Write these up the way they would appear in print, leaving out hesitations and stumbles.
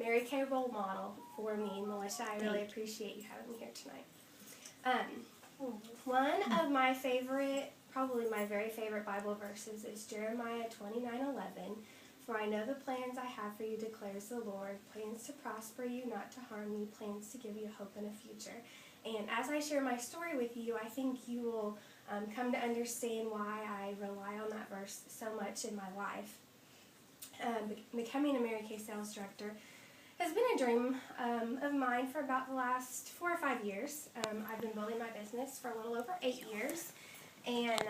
Mary Kay role model for me, Melissa. I really appreciate you having me here tonight. One of my favorite, probably my very favorite Bible verses is Jeremiah 29:11. For I know the plans I have for you, declares the Lord, plans to prosper you, not to harm you, plans to give you hope and a future. And as I share my story with you, I think you will come to understand why I rely on that verse so much in my life. Becoming a Mary Kay sales director has been a dream of mine for about the last 4 or 5 years. I've been building my business for a little over 8 years, and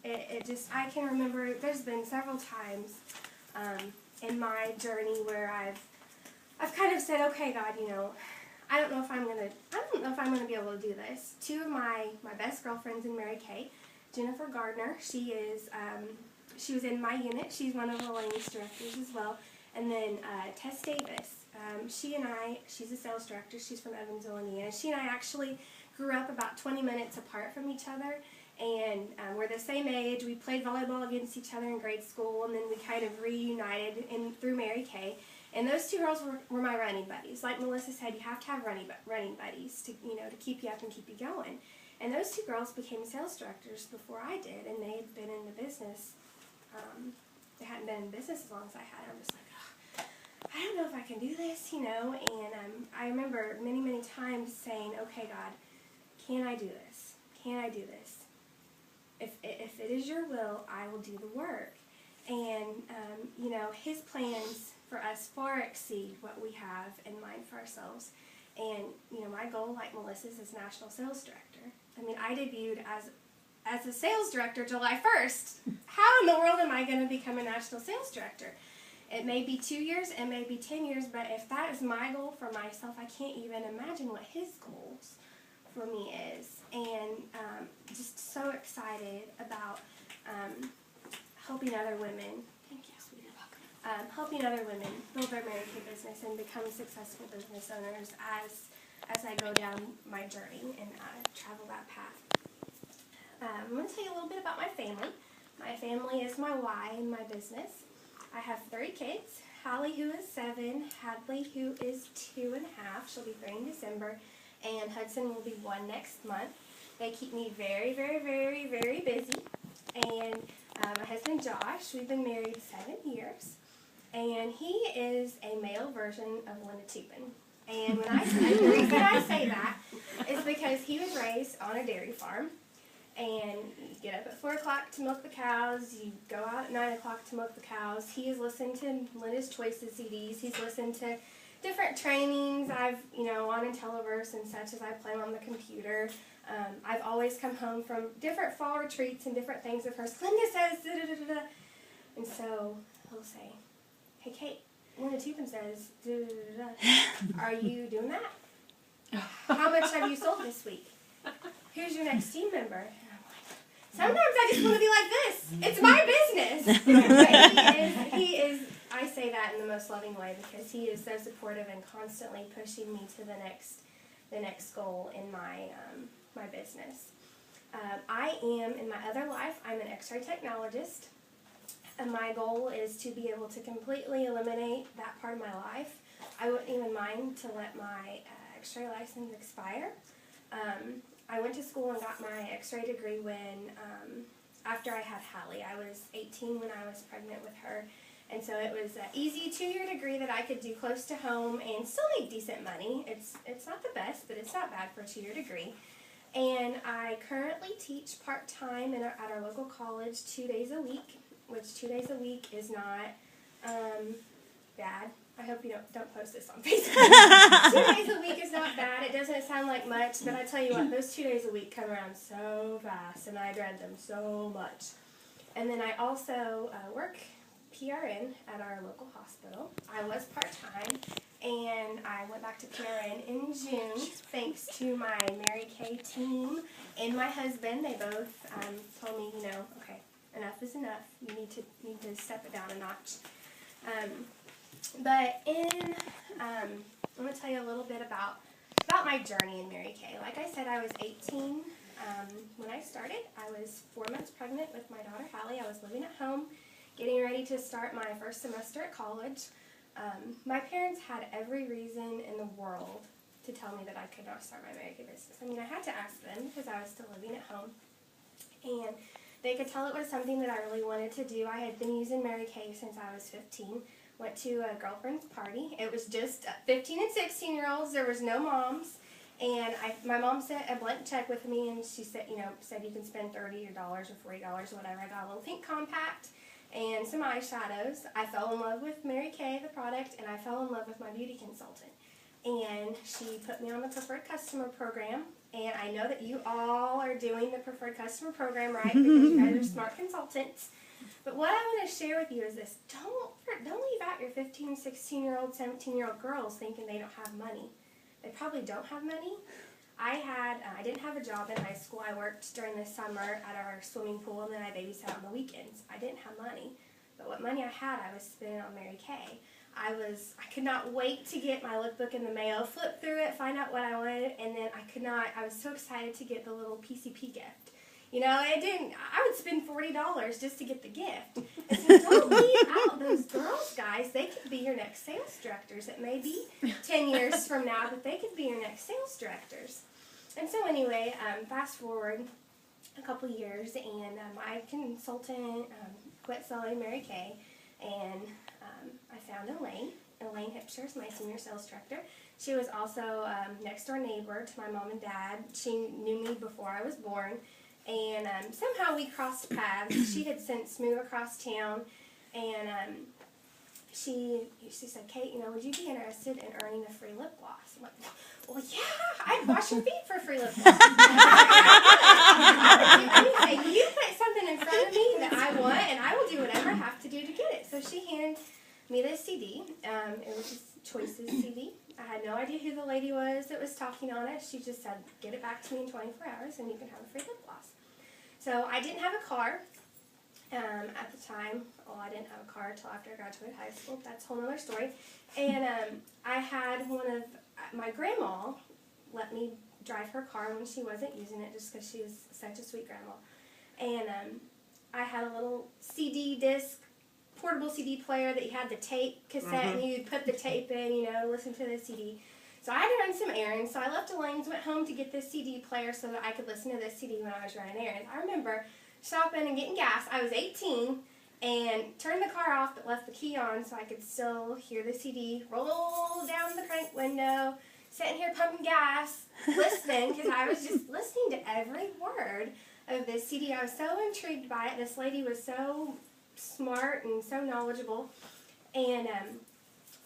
I can remember there's been several times in my journey where I've kind of said, okay, God, I don't know if I'm gonna be able to do this. Two of my best girlfriends in Mary Kay, Jennifer Gardner, she was in my unit. She's one of Elaine's directors as well. And then Tess Davis, she's a sales director. She's from Evansville, Indiana. She and I actually grew up about 20 minutes apart from each other, and we're the same age. We played volleyball against each other in grade school, and then we kind of reunited through Mary Kay. And those two girls were my running buddies. Like Melissa said, you have to have running buddies to keep you up and keep you going. And those two girls became sales directors before I did, and they had been in the business. They hadn't been in business as long as I had. I'm just like, oh, I don't know if I can do this, And I remember many, many times saying, okay, God, can I do this? Can I do this? If it is your will, I will do the work. And, His plans for us far exceed what we have in mind for ourselves. And, my goal, like Melissa's, is National Sales Director. I debuted as a sales director July 1st. How in the world am I going to become a national sales director? It may be 2 years, it may be 10 years, but if that is my goal for myself, I can't even imagine what his goals for me is. And just so excited about helping other women. Thank you, sweetie. Helping other women build their Mary Kay business and become successful business owners as I go down my journey and travel that path. I'm going to tell you a little bit about my family. My family is my why in my business. I have 3 kids. Hallie, who is 7, Hadley, who is 2.5, she'll be 3 in December, and Hudson will be 1 next month. They keep me very, very, very, very busy. And my husband Josh, we've been married 7 years, and he is a male version of Linda Tupin. And the reason I say that is because he was raised on a dairy farm. And you get up at 4 o'clock to milk the cows. You go out at 9 o'clock to milk the cows. He has listened to Linda's Choices CDs. He's listened to different trainings I've, on Intelliverse and such as I play on the computer. I've always come home from different fall retreats and different things of hers. Linda says, da-da-da-da-da. And so he'll say, hey, Kate, Linda Tupin says, da-da-da-da-da. Are you doing that? How much have you sold this week? Who's your next team member? Sometimes I just want to be like this. It's my business. But he is, I say that in the most loving way because he is so supportive and constantly pushing me to the next goal in my business. I am, in my other life, I'm an X-ray technologist. And my goal is to be able to completely eliminate that part of my life. I wouldn't even mind to let my X-ray license expire. I went to school and got my X-ray degree after I had Hallie. I was 18 when I was pregnant with her, and so it was an easy 2-year degree that I could do close to home and still make decent money. It's not the best, but it's not bad for a 2-year degree. And I currently teach part-time at our local college 2 days a week, which 2 days a week is not bad. I hope you don't post this on Facebook. 2 days a week is not bad. It doesn't sound like much, but I tell you what, those 2 days a week come around so fast, and I dread them so much. And then I also work PRN at our local hospital. I was part-time, and I went back to PRN in June, thanks to my Mary Kay team and my husband. They both told me, okay, enough is enough. You need to step it down a notch. But I'm going to tell you a little bit about my journey in Mary Kay. Like I said, I was 18 when I started. I was 4 months pregnant with my daughter Hallie. I was living at home, getting ready to start my first semester at college. My parents had every reason in the world to tell me that I could not start my Mary Kay business. I mean, I had to ask them because I was still living at home. And they could tell it was something that I really wanted to do. I had been using Mary Kay since I was 15. Went to a girlfriend's party. It was just 15 and 16-year-olds. There was no moms. And my mom sent a blank check with me, and she said, said you can spend $30 or $40 or whatever. I got a little pink compact and some eyeshadows. I fell in love with Mary Kay, the product, and I fell in love with my beauty consultant. And she put me on the Preferred Customer Program. And I know that you all are doing the Preferred Customer Program, right? Because you guys are smart consultants. But what I want to share with you is this. Don't leave out your 15, 16-year-old, 17-year-old girls thinking they don't have money. They probably don't have money. I didn't have a job in high school. I worked during the summer at our swimming pool, and then I babysat on the weekends. I didn't have money. But what money I had, I was spending on Mary Kay. I could not wait to get my lookbook in the mail, flip through it, find out what I wanted, and then I was so excited to get the little PCP gift. I would spend $40 just to get the gift. And so don't leave out those girls, guys. They could be your next sales directors. It may be 10 years from now, but they could be your next sales directors. And so anyway, fast forward a couple years, and my consultant quit selling Mary Kay, and I found Elaine Hipster is my senior sales director. She was also next door neighbor to my mom and dad. She knew me before I was born. And somehow we crossed paths. She had since moved across town, and she said, Kate, would you be interested in earning a free lip gloss? I'm like, well, yeah, I'd wash your feet for a free lip gloss. I would do anything. You put something in front of me that I want, and I will do whatever I have to do to get it. So she handed me this CD. It was just Choices CD. I had no idea who the lady was that was talking on it. She just said, get it back to me in 24 hours, and you can have a free lip gloss. So I didn't have a car at the time. Well, I didn't have a car until after I graduated high school. That's a whole other story. And I had my grandma let me drive her car when she wasn't using it just because she was such a sweet grandma. And I had a little CD disc, portable CD player that you had the tape cassette, and you'd put the tape in, listen to the CD. So I had to run some errands, so I left Elaine's, went home to get this CD player so that I could listen to this CD when I was running errands. I remember stopping and getting gas. I was 18 and turned the car off but left the key on so I could still hear the CD roll down the crank window, sitting here pumping gas, listening, because I was just listening to every word of this CD. I was so intrigued by it. This lady was so smart and so knowledgeable. And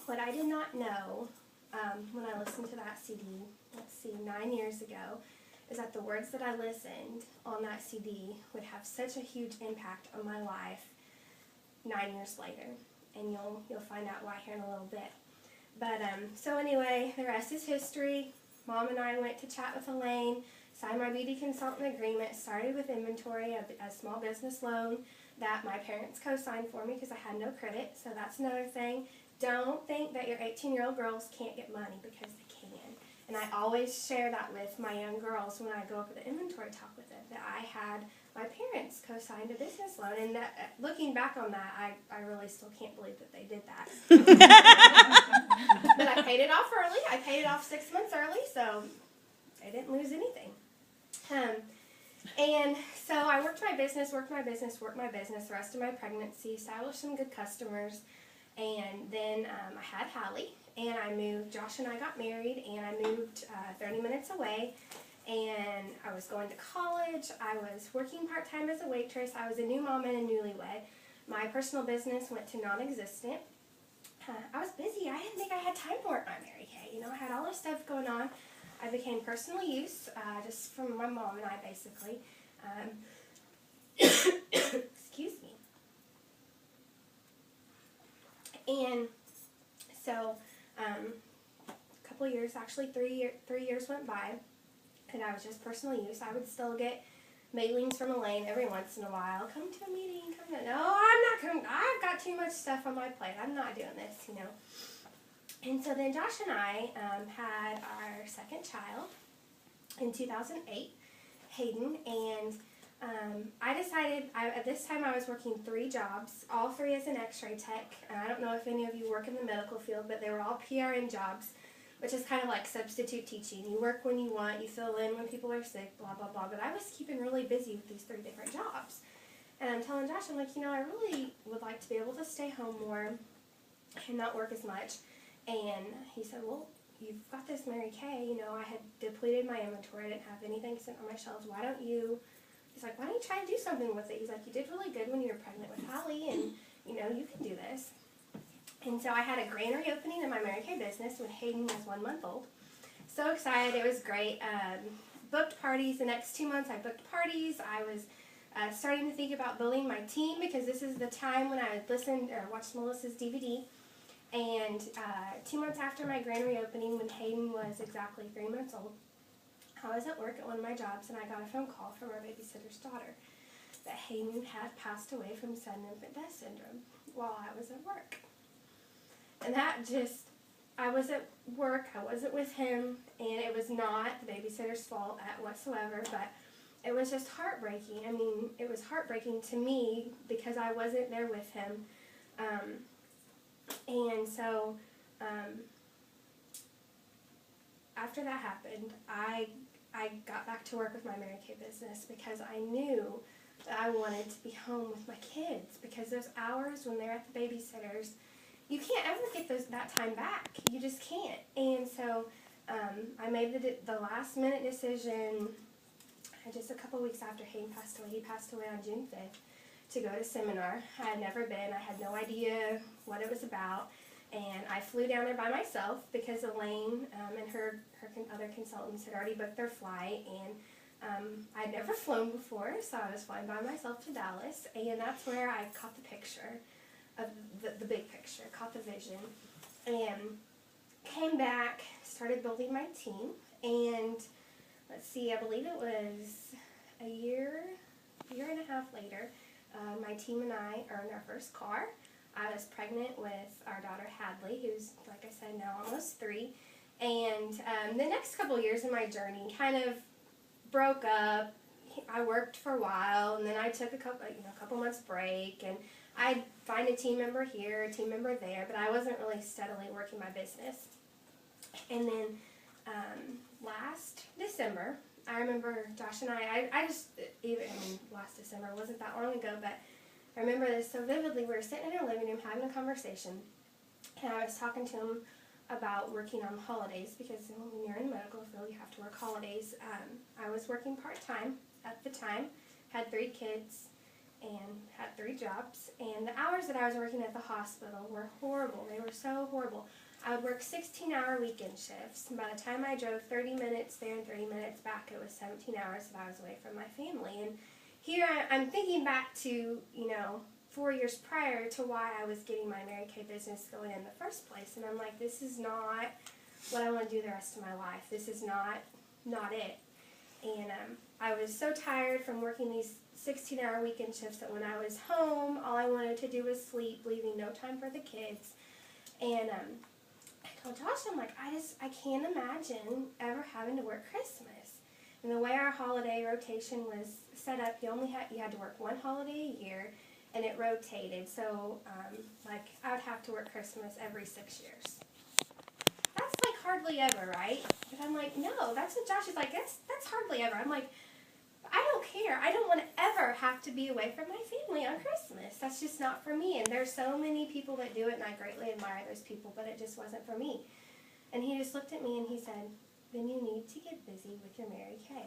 what I did not know when I listened to that CD, 9 years ago, is that the words that I listened on that CD would have such a huge impact on my life 9 years later. And you'll find out why here in a little bit. But so anyway, the rest is history. Mom and I went to chat with Elaine, signed my beauty consultant agreement, started with inventory, a small business loan that my parents co-signed for me because I had no credit. So that's another thing. Don't think that your 18-year-old girls can't get money, because they can. And I always share that with my young girls when I go over the inventory talk with them, that I had my parents co-signed a business loan. And that, looking back on that, I really still can't believe that they did that. But I paid it off early. I paid it off 6 months early, so I didn't lose anything. And so I worked my business the rest of my pregnancy, established some good customers. And then I had Hallie, and I moved. Josh and I got married, and I moved 30 minutes away. And I was going to college. I was working part-time as a waitress. I was a new mom and a newlywed. My personal business went to non-existent. I was busy. I didn't think I had time for it on Mary Kay. I had all this stuff going on. I became personal use, just from my mom and I, basically. Excuse me. And so a couple of years, actually 3 years went by, and I was just personal use. I would still get mailings from Elaine every once in a while. Come to a meeting, come to... No, I'm not coming. I've got too much stuff on my plate. I'm not doing this, And so then Josh and I had our second child in 2008, Hayden, and I decided, at this time I was working 3 jobs, all 3 as an x-ray tech. And I don't know if any of you work in the medical field, but they were all PRN jobs, which is kind of like substitute teaching. You work when you want, you fill in when people are sick, blah, blah, blah. But I was keeping really busy with these 3 different jobs. And I'm telling Josh, I'm like, I really would like to be able to stay home more and not work as much. And he said, well, you've got this Mary Kay, I had depleted my inventory, I didn't have anything sent on my shelves, he's like, why don't you try to do something with it? He's like, you did really good when you were pregnant with Hallie, and, you can do this. And so I had a grand reopening in my Mary Kay business when Hayden was 1 month old. So excited, it was great. Booked parties, the next 2 months I booked parties. I was starting to think about building my team, because this is the time when I had listened or watched Melissa's DVD. And 2 months after my grand reopening, when Hayden was exactly 3 months old, I was at work at one of my jobs, and I got a phone call from our babysitter's daughter that Hayden had passed away from sudden infant death syndrome while I was at work. And that just, I was at work, I wasn't with him, and it was not the babysitter's fault whatsoever, but it was just heartbreaking. I mean, it was heartbreaking to me because I wasn't there with him. And so, after that happened, I got back to work with my Mary Kay business because I knew that I wanted to be home with my kids, because those hours when they're at the babysitter's, you can't ever get that time back. You just can't. And so I made the last minute decision just a couple weeks after Hayden passed away. He passed away on June 5th to go to seminar. I had never been. I had no idea what it was about. And I flew down there by myself because Elaine and her other consultants had already booked their flight, and I'd never flown before, so I was flying by myself to Dallas, and that's where I caught the picture of the big picture, caught the vision, and came back, started building my team, and let's see, I believe it was a year and a half later, my team and I earned our first car. I was pregnant with our daughter Hadley, who's, like I said, now almost 3. And the next couple years in my journey kind of broke up. I worked for a while, and then I took a couple months break, and I'd find a team member here, a team member there, but I wasn't really steadily working my business. And then last December, I remember Josh and last December, it wasn't that long ago, but I remember this so vividly. We were sitting in our living room having a conversation, and I was talking to him about working on holidays, because when you're in the medical field, you have to work holidays. I was working part-time at the time, had 3 kids, and had 3 jobs, and the hours that I was working at the hospital were horrible. They were so horrible. I would work 16-hour weekend shifts, and by the time I drove 30 minutes there and 30 minutes back, it was 17 hours that I was away from my family. And here I'm thinking back to, 4 years prior to why I was getting my Mary Kay business going in the first place. And I'm like, this is not what I want to do the rest of my life. This is not it. And I was so tired from working these 16-hour weekend shifts that when I was home, all I wanted to do was sleep, leaving no time for the kids. And I told Josh, I'm like, I can't imagine ever having to work Christmas. And the way our holiday rotation was set up, you had to work 1 holiday a year, and it rotated. So, I would have to work Christmas every 6 years. That's like hardly ever, right? But I'm like, no, that's what Josh is like, that's hardly ever. I'm like, I don't care. I don't want to ever have to be away from my family on Christmas. That's just not for me. And there's so many people that do it, and I greatly admire those people, but it just wasn't for me. And he just looked at me and he said, then you need to get busy with your Mary Kay.